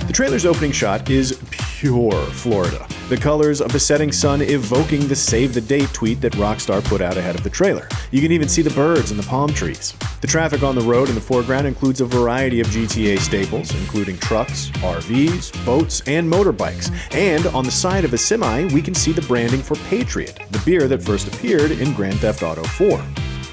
The trailer's opening shot is pure Florida. The colors of the setting sun evoking the save the date tweet that Rockstar put out ahead of the trailer. You can even see the birds and the palm trees. The traffic on the road in the foreground includes a variety of GTA staples, including trucks, RVs, boats, and motorbikes. And on the side of a semi, we can see the branding for Patriot, the beer that first appeared in Grand Theft Auto 4.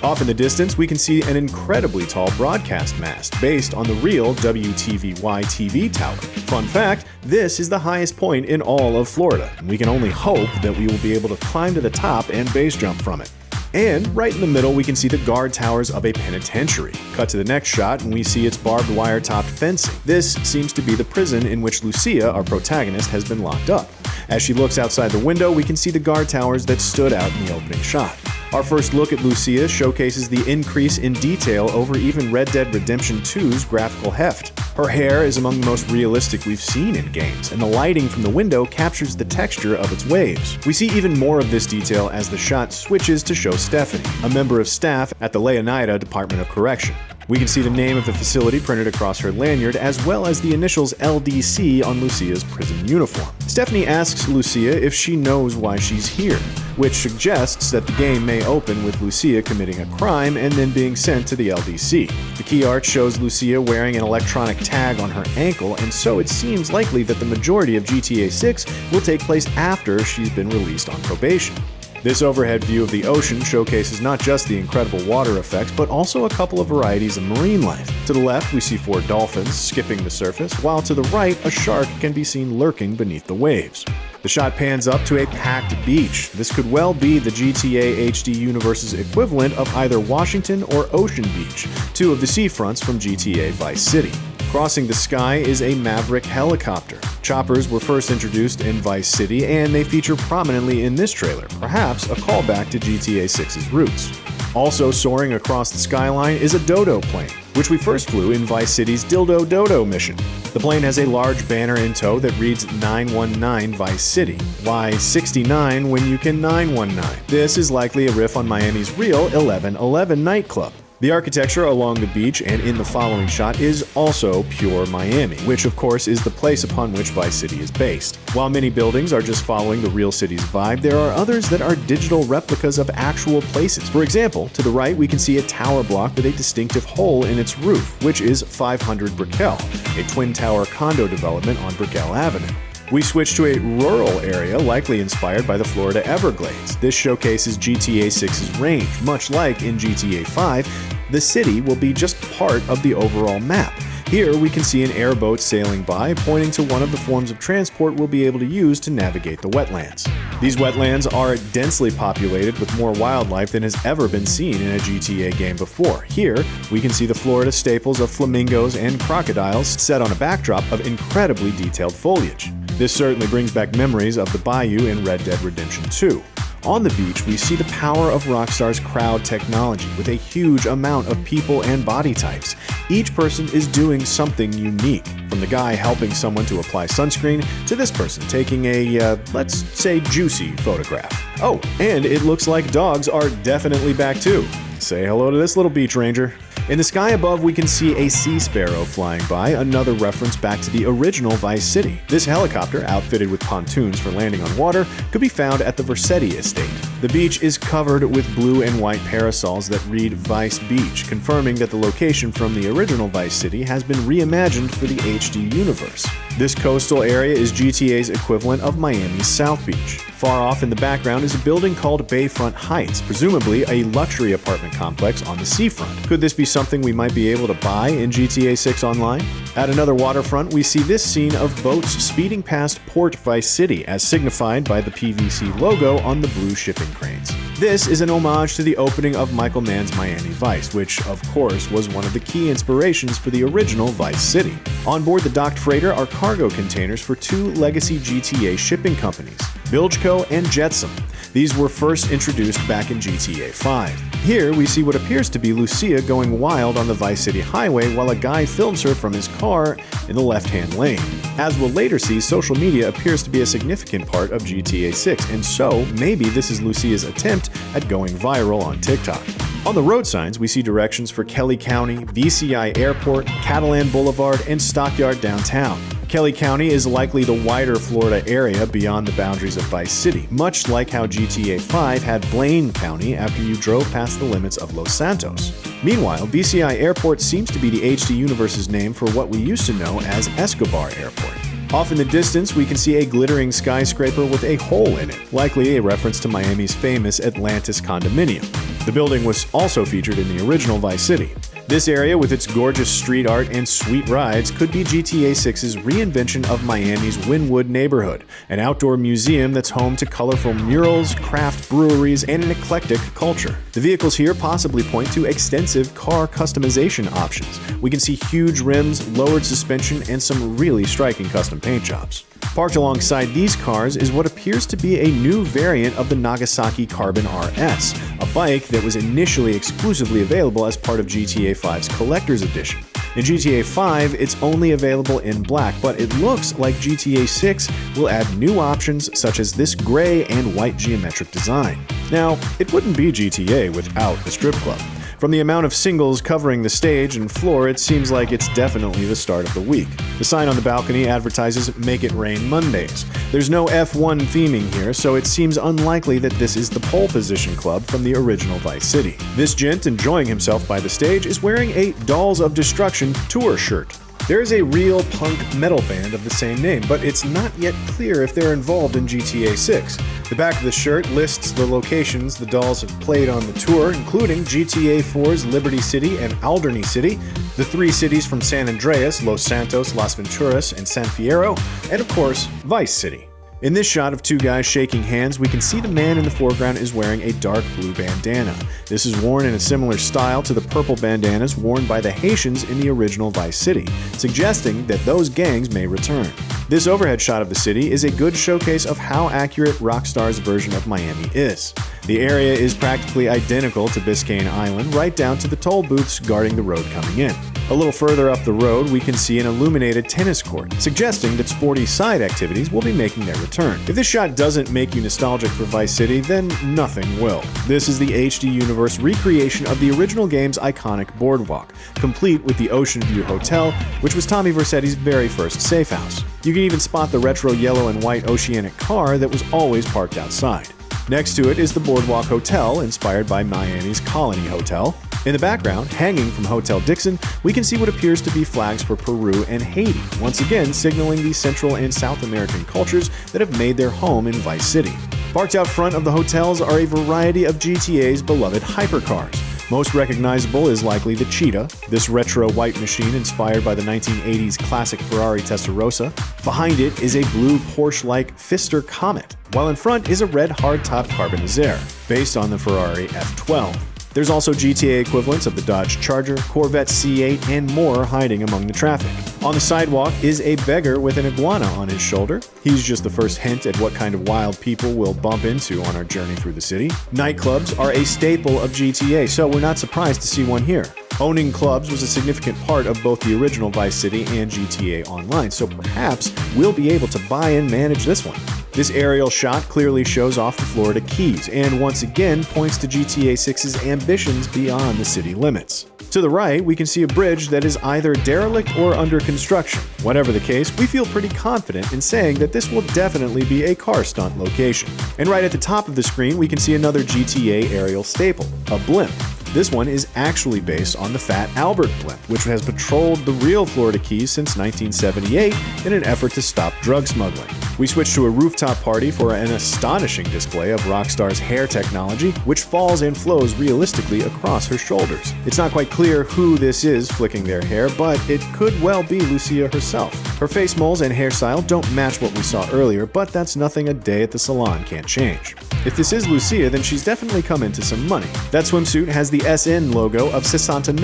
Off in the distance, we can see an incredibly tall broadcast mast based on the real WTVY TV tower. Fun fact, this is the highest point in all of Florida, and we can only hope that we will be able to climb to the top and base jump from it. And right in the middle, we can see the guard towers of a penitentiary. Cut to the next shot, and we see its barbed wire-topped fencing. This seems to be the prison in which Lucia, our protagonist, has been locked up. As she looks outside the window, we can see the guard towers that stood out in the opening shot. Our first look at Lucia showcases the increase in detail over even Red Dead Redemption 2's graphical heft. Her hair is among the most realistic we've seen in games, and the lighting from the window captures the texture of its waves. We see even more of this detail as the shot switches to show Stephanie, a member of staff at the Leonida Department of Correction. We can see the name of the facility printed across her lanyard, as well as the initials LDC on Lucia's prison uniform. Stephanie asks Lucia if she knows why she's here, which suggests that the game may open with Lucia committing a crime and then being sent to the LDC. The key art shows Lucia wearing an electronic tag on her ankle, and so it seems likely that the majority of GTA 6 will take place after she's been released on probation. This overhead view of the ocean showcases not just the incredible water effects, but also a couple of varieties of marine life. To the left, we see 4 dolphins skipping the surface, while to the right, a shark can be seen lurking beneath the waves. The shot pans up to a packed beach. This could well be the GTA HD universe's equivalent of either Washington or Ocean Beach, 2 of the seafronts from GTA Vice City. Crossing the sky is a Maverick helicopter. Choppers were first introduced in Vice City, and they feature prominently in this trailer, perhaps a callback to GTA 6's roots. Also soaring across the skyline is a Dodo plane, which we first flew in Vice City's Dildo Dodo mission. The plane has a large banner in tow that reads 919 Vice City. Why 69 when you can 919? This is likely a riff on Miami's real 1111 nightclub. The architecture along the beach and in the following shot is also pure Miami, which of course is the place upon which Vice City is based. While many buildings are just following the real city's vibe, there are others that are digital replicas of actual places. For example, to the right we can see a tower block with a distinctive hole in its roof, which is 500 Brickell, a twin-tower condo development on Brickell Avenue. We switch to a rural area likely inspired by the Florida Everglades. This showcases GTA 6's range. Much like in GTA 5, the city will be just part of the overall map. Here we can see an airboat sailing by, pointing to one of the forms of transport we'll be able to use to navigate the wetlands. These wetlands are densely populated with more wildlife than has ever been seen in a GTA game before. Here, we can see the Florida staples of flamingos and crocodiles set on a backdrop of incredibly detailed foliage. This certainly brings back memories of the bayou in Red Dead Redemption 2. On the beach, we see the power of Rockstar's crowd technology with a huge amount of people and body types. Each person is doing something unique, from the guy helping someone to apply sunscreen to this person taking a, let's say, juicy photograph. Oh, and it looks like dogs are definitely back too. Say hello to this little beach ranger. In the sky above, we can see a sea sparrow flying by, another reference back to the original Vice City. This helicopter, outfitted with pontoons for landing on water, could be found at the Vercetti estate. The beach is covered with blue and white parasols that read Vice Beach, confirming that the location from the original Vice City has been reimagined for the HD universe. This coastal area is GTA's equivalent of Miami's South Beach. Far off in the background is a building called Bayfront Heights, presumably a luxury apartment complex on the seafront. Could this be something we might be able to buy in GTA 6 Online? At another waterfront, we see this scene of boats speeding past Port Vice City, as signified by the PVC logo on the blue shipping cranes. This is an homage to the opening of Michael Mann's Miami Vice, which, of course, was one of the key inspirations for the original Vice City. On board the docked freighter are cargo containers for 2 legacy GTA shipping companies, Bilgeco and Jetsam. These were first introduced back in GTA 5. Here, we see what appears to be Lucia going wild on the Vice City highway while a guy films her from his car in the left-hand lane. As we'll later see, social media appears to be a significant part of GTA 6, and so maybe this is Lucia's attempt at going viral on TikTok. On the road signs, we see directions for Kelly County, VCI Airport, Catalan Boulevard, and Stockyard Downtown. Kelly County is likely the wider Florida area beyond the boundaries of Vice City, much like how GTA 5 had Blaine County after you drove past the limits of Los Santos. Meanwhile, VCI Airport seems to be the HD Universe's name for what we used to know as Escobar Airport. Off in the distance, we can see a glittering skyscraper with a hole in it, likely a reference to Miami's famous Atlantis condominium. The building was also featured in the original Vice City. This area, with its gorgeous street art and sweet rides, could be GTA 6's reinvention of Miami's Wynwood neighborhood, an outdoor museum that's home to colorful murals, craft breweries, and an eclectic culture. The vehicles here possibly point to extensive car customization options. We can see huge rims, lowered suspension, and some really striking custom paint jobs. Parked alongside these cars is what appears to be a new variant of the Nagasaki Carbon RS, a bike that was initially exclusively available as part of GTA 5's Collector's Edition. In GTA 5, it's only available in black, but it looks like GTA 6 will add new options such as this gray and white geometric design. Now, it wouldn't be GTA without the strip club. From the amount of singles covering the stage and floor, it seems like it's definitely the start of the week. The sign on the balcony advertises Make It Rain Mondays. There's no F1 theming here, so it seems unlikely that this is the pole position club from the original Vice City. This gent enjoying himself by the stage is wearing a Dolls of Destruction tour shirt. There is a real punk metal band of the same name, but it's not yet clear if they're involved in GTA 6. The back of the shirt lists the locations the Dolls have played on the tour, including GTA 4's Liberty City and Alderney City, the three cities from San Andreas, Los Santos, Las Venturas, and San Fierro, and of course, Vice City. In this shot of two guys shaking hands, we can see the man in the foreground is wearing a dark blue bandana. This is worn in a similar style to the purple bandanas worn by the Haitians in the original Vice City, suggesting that those gangs may return. This overhead shot of the city is a good showcase of how accurate Rockstar's version of Miami is. The area is practically identical to Biscayne Island, right down to the toll booths guarding the road coming in. A little further up the road, we can see an illuminated tennis court, suggesting that sporty side activities will be making their return. If this shot doesn't make you nostalgic for Vice City, then nothing will. This is the HD Universe recreation of the original game's iconic boardwalk, complete with the Ocean View Hotel, which was Tommy Vercetti's very first safe house. You can even spot the retro yellow and white Oceanic car that was always parked outside. Next to it is the Boardwalk Hotel, inspired by Miami's Colony Hotel. In the background, hanging from Hotel Dixon, we can see what appears to be flags for Peru and Haiti, once again signaling the Central and South American cultures that have made their home in Vice City. Parked out front of the hotels are a variety of GTA's beloved hypercars. Most recognizable is likely the Cheetah, this retro white machine inspired by the 1980s classic Ferrari Testarossa. Behind it is a blue Porsche-like Pfister Comet, while in front is a red hardtop Carbonizere, based on the Ferrari F12. There's also GTA equivalents of the Dodge Charger, Corvette C8, and more hiding among the traffic. On the sidewalk is a beggar with an iguana on his shoulder. He's just the first hint at what kind of wild people we'll bump into on our journey through the city. Nightclubs are a staple of GTA, so we're not surprised to see one here. Owning clubs was a significant part of both the original Vice City and GTA Online, so perhaps we'll be able to buy and manage this one. This aerial shot clearly shows off the Florida Keys, and once again points to GTA 6's ambitions beyond the city limits. To the right, we can see a bridge that is either derelict or under construction. Whatever the case, we feel pretty confident in saying that this will definitely be a car stunt location. And right at the top of the screen, we can see another GTA aerial staple, a blimp. This one is actually based on the Fat Albert blimp, which has patrolled the real Florida Keys since 1978 in an effort to stop drug smuggling. We switch to a rooftop party for an astonishing display of Rockstar's hair technology, which falls and flows realistically across her shoulders. It's not quite clear who this is flicking their hair, but it could well be Lucia herself. Her face moles and hairstyle don't match what we saw earlier, but that's nothing a day at the salon can't change. If this is Lucia, then she's definitely come into some money. That swimsuit has the SN logo of 69,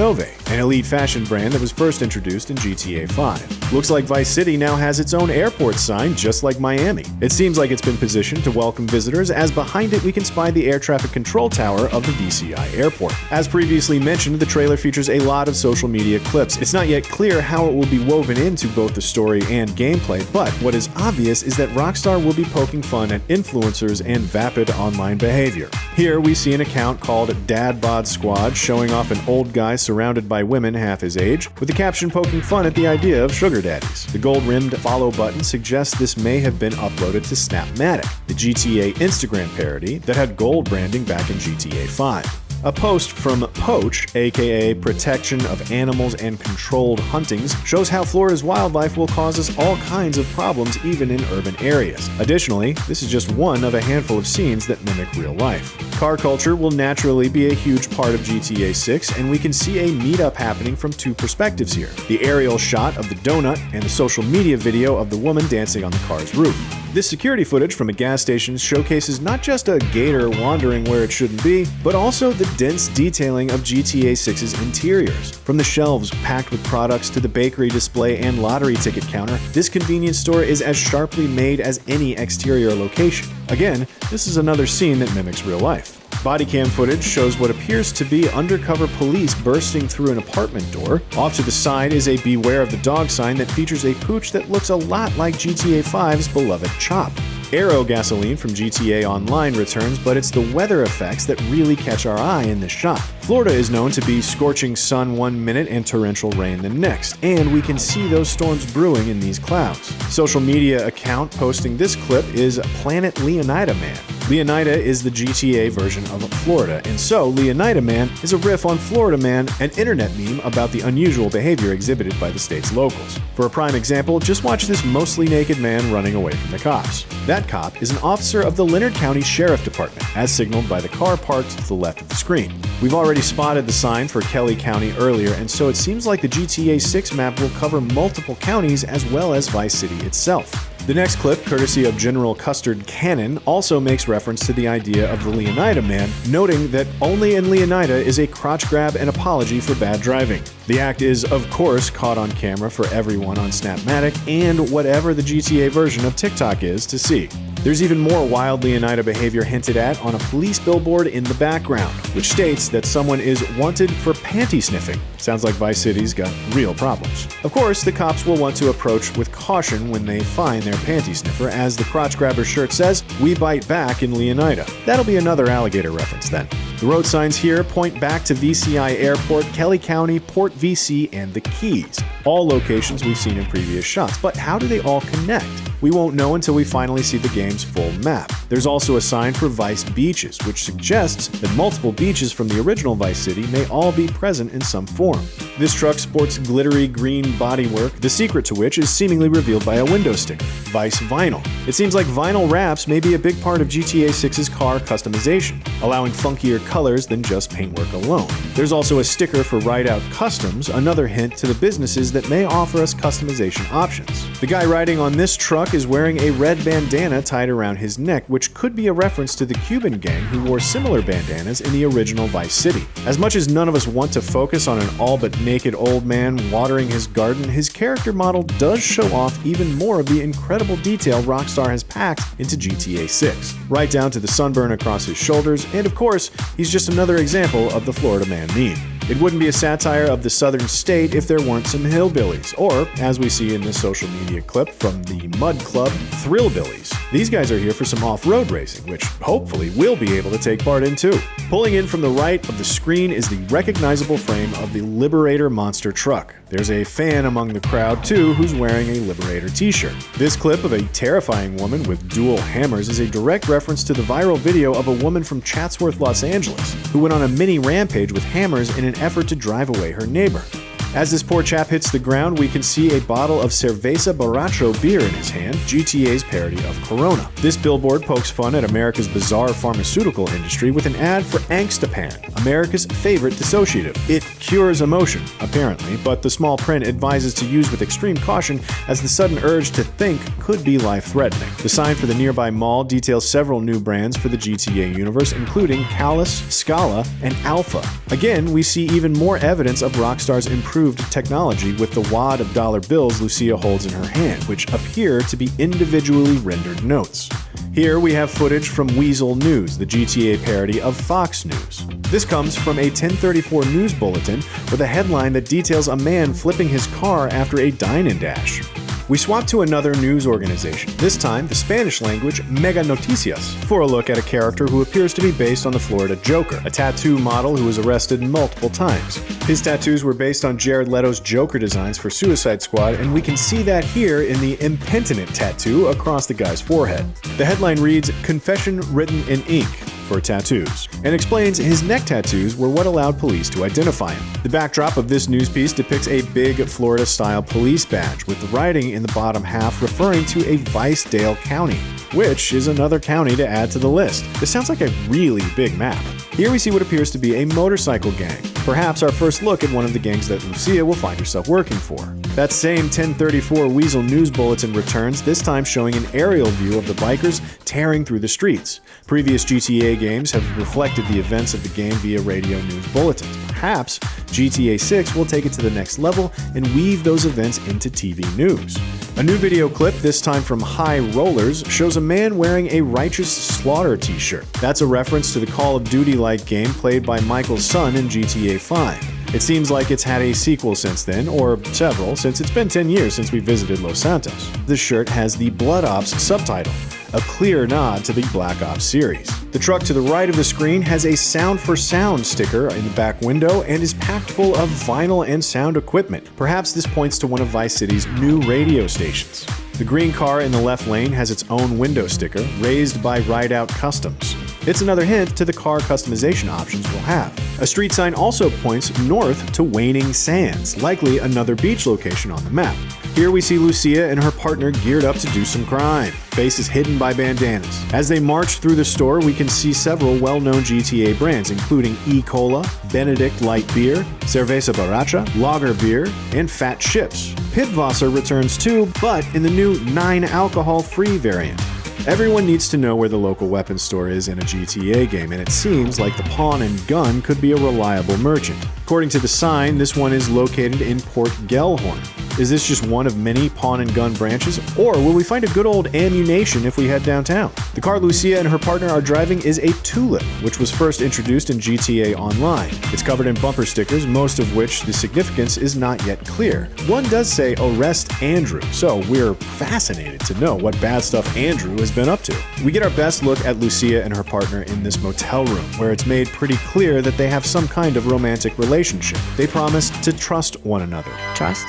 an elite fashion brand that was first introduced in GTA 5. Looks like Vice City now has its own airport sign, just like Miami. It seems like it's been positioned to welcome visitors, as behind it we can spy the air traffic control tower of the VCI airport. As previously mentioned, the trailer features a lot of social media clips. It's not yet clear how it will be woven into both the story and gameplay, but what is obvious is that Rockstar will be poking fun at influencers and vapid online behavior. Here we see an account called Dad Bod Squad squad showing off an old guy surrounded by women half his age, with the caption poking fun at the idea of sugar daddies. The gold-rimmed follow button suggests this may have been uploaded to Snapmatic, the GTA Instagram parody that had gold branding back in GTA 5. A post from Poach, aka Protection of Animals and Controlled Huntings, shows how Florida's wildlife will cause us all kinds of problems even in urban areas. Additionally, this is just one of a handful of scenes that mimic real life. Car culture will naturally be a huge part of GTA 6, and we can see a meetup happening from two perspectives here: the aerial shot of the donut and the social media video of the woman dancing on the car's roof. This security footage from a gas station showcases not just a gator wandering where it shouldn't be, but also the dense detailing of GTA 6's interiors. From the shelves packed with products to the bakery display and lottery ticket counter, this convenience store is as sharply made as any exterior location. Again, this is another scene that mimics real life. Bodycam footage shows what appears to be undercover police bursting through an apartment door. Off to the side is a "Beware of the Dog" sign that features a pooch that looks a lot like GTA 5's beloved Chop. Aero gasoline from GTA Online returns, but it's the weather effects that really catch our eye in this shot. Florida is known to be scorching sun one minute and torrential rain the next, and we can see those storms brewing in these clouds. Social media account posting this clip is Planet Leonida Man. Leonida is the GTA version of Florida, and so Leonida Man is a riff on Florida Man, an internet meme about the unusual behavior exhibited by the state's locals. For a prime example, just watch this mostly naked man running away from the cops. That cop is an officer of the Leonard County Sheriff Department, as signaled by the car parked to the left of the screen. We've already spotted the sign for Kelly County earlier, and so it seems like the GTA 6 map will cover multiple counties as well as Vice City itself. The next clip, courtesy of General Custard Cannon, also makes reference to the idea of the Leonida Man, noting that only in Leonida is a crotch grab an apology for bad driving. The act is, of course, caught on camera for everyone on Snapmatic and whatever the GTA version of TikTok is to see. There's even more wild Leonida behavior hinted at on a police billboard in the background, which states that someone is wanted for panty sniffing. Sounds like Vice City's got real problems. Of course, the cops will want to approach with caution when they find their panty sniffer, as the crotch grabber shirt says, "We bite back in Leonida." That'll be another alligator reference then. The road signs here point back to VCI Airport, Kelly County, Port VC, and the Keys. All locations we've seen in previous shots, but how do they all connect? We won't know until we finally see the game's full map. There's also a sign for Vice Beaches, which suggests that multiple beaches from the original Vice City may all be present in some form. This truck sports glittery green bodywork, the secret to which is seemingly revealed by a window sticker, Vice Vinyl. It seems like vinyl wraps may be a big part of GTA 6's car customization, allowing funkier colors than just paintwork alone. There's also a sticker for Ride Out Customs, another hint to the businesses that may offer us customization options. The guy riding on this truck is wearing a red bandana tied around his neck, which could be a reference to the Cuban gang who wore similar bandanas in the original Vice City. As much as none of us want to focus on an all but naked old man watering his garden, his character model does show off even more of the incredible detail Rockstar has packed into GTA 6, right down to the sunburn across his shoulders, and of course, he's just another example of the Florida Man meme. It wouldn't be a satire of the southern state if there weren't some hillbillies, or, as we see in this social media clip from the Mud Club, Thrillbillies. These guys are here for some off-road racing, which hopefully we'll be able to take part in too. Pulling in from the right of the screen is the recognizable frame of the Liberator monster truck. There's a fan among the crowd too who's wearing a Liberator t-shirt. This clip of a terrifying woman with dual hammers is a direct reference to the viral video of a woman from Chatsworth, Los Angeles, who went on a mini rampage with hammers in an effort to drive away her neighbor. As this poor chap hits the ground, we can see a bottle of Cerveza Borracho beer in his hand, GTA's parody of Corona. This billboard pokes fun at America's bizarre pharmaceutical industry with an ad for Angstapan, America's favorite dissociative. It cures emotion, apparently, but the small print advises to use with extreme caution as the sudden urge to think could be life-threatening. The sign for the nearby mall details several new brands for the GTA universe, including Callus, Scala, and Alpha. Again, we see even more evidence of Rockstar's improved technology with the wad of dollar bills Lucia holds in her hand, which appear to be individually rendered notes. Here we have footage from Weasel News, the GTA parody of Fox News. This comes from a 1034 news bulletin with a headline that details a man flipping his car after a dine-and-dash. We swap to another news organization, this time the Spanish language Mega Noticias, for a look at a character who appears to be based on the Florida Joker, a tattoo model who was arrested multiple times. His tattoos were based on Jared Leto's Joker designs for Suicide Squad, and we can see that here in the impenitent tattoo across the guy's forehead. The headline reads, "Confession written in ink" for tattoos, and explains his neck tattoos were what allowed police to identify him. The backdrop of this news piece depicts a big Florida-style police badge with the writing in the bottom half referring to a Vice-Dale County, which is another county to add to the list. This sounds like a really big map. Here we see what appears to be a motorcycle gang, perhaps our first look at one of the gangs that Lucia will find herself working for. That same 1034 Weasel News Bulletin returns, this time showing an aerial view of the bikers tearing through the streets. Previous GTA games have reflected the events of the game via radio news bulletins. Perhaps GTA 6 will take it to the next level and weave those events into TV news. A new video clip, this time from High Rollers, shows a man wearing a Righteous Slaughter t-shirt. That's a reference to the Call of Duty-like game played by Michael's son in GTA 5. It seems like it's had a sequel since then, or several, since it's been 10 years since we visited Los Santos. The shirt has the Blood Ops subtitle, a clear nod to the Black Ops series. The truck to the right of the screen has a Sound for Sound sticker in the back window and is packed full of vinyl and sound equipment. Perhaps this points to one of Vice City's new radio stations. The green car in the left lane has its own window sticker, raised by Rideout Customs. It's another hint to the car customization options we'll have. A street sign also points north to Waning Sands, likely another beach location on the map. Here we see Lucia and her partner geared up to do some crime, faces hidden by bandanas. As they march through the store, we can see several well-known GTA brands, including E-Cola, Benedict Light Beer, Cerveza Borracha, Lager Beer, and Fat Chips. Pitwasser returns too, but in the new 9-alcohol-free variant. Everyone needs to know where the local weapons store is in a GTA game, and it seems like the Pawn and Gun could be a reliable merchant. According to the sign, this one is located in Port Gellhorn. Is this just one of many Pawn and Gun branches, or will we find a good old ammunition if we head downtown? The car Lucia and her partner are driving is a Tulip, which was first introduced in GTA Online. It's covered in bumper stickers, most of which the significance is not yet clear. One does say "Arrest Andrew," so we're fascinated to know what bad stuff Andrew has been up to. We get our best look at Lucia and her partner in this motel room, where it's made pretty clear that they have some kind of romantic relationship. They promise to trust one another. Trust?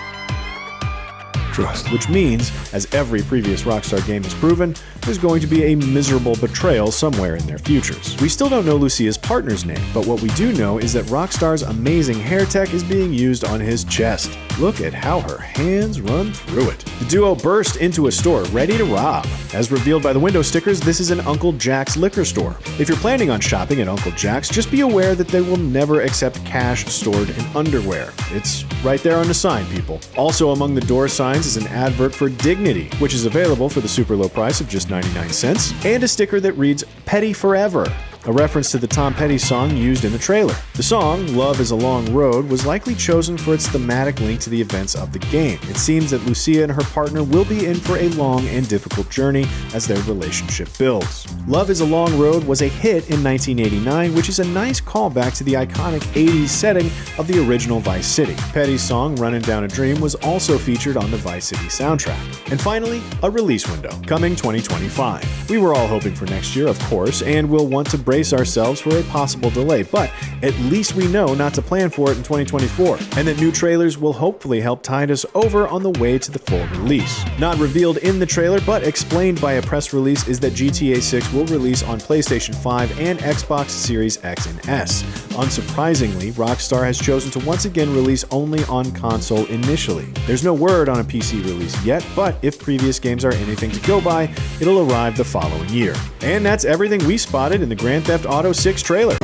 Which means, as every previous Rockstar game has proven, there's going to be a miserable betrayal somewhere in their futures. We still don't know Lucia's partner's name, but what we do know is that Rockstar's amazing hair tech is being used on his chest. Look at how her hands run through it. The duo burst into a store ready to rob. As revealed by the window stickers, this is an Uncle Jack's liquor store. If you're planning on shopping at Uncle Jack's, just be aware that they will never accept cash stored in underwear. It's right there on the sign, people. Also among the door signs is an advert for Dignity, which is available for the super low price of just 99 cents, and a sticker that reads "Petty Forever," a reference to the Tom Petty song used in the trailer. The song, "Love is a Long Road," was likely chosen for its thematic link to the events of the game. It seems that Lucia and her partner will be in for a long and difficult journey as their relationship builds. "Love is a Long Road" was a hit in 1989, which is a nice callback to the iconic 80s setting of the original Vice City. Petty's song, "Runnin' Down a Dream," was also featured on the Vice City soundtrack. And finally, a release window, coming 2025. We were all hoping for next year, of course, and we'll want to brace ourselves for a possible delay, but at least we know not to plan for it in 2024, and that new trailers will hopefully help tide us over on the way to the full release. Not revealed in the trailer, but explained by a press release, is that GTA 6 will release on PlayStation 5 and Xbox Series X and S. Unsurprisingly, Rockstar has chosen to once again release only on console initially. There's no word on a PC release yet, but if previous games are anything to go by, it'll arrive the following year. And that's everything we spotted in the Grand Theft Auto 6 trailer.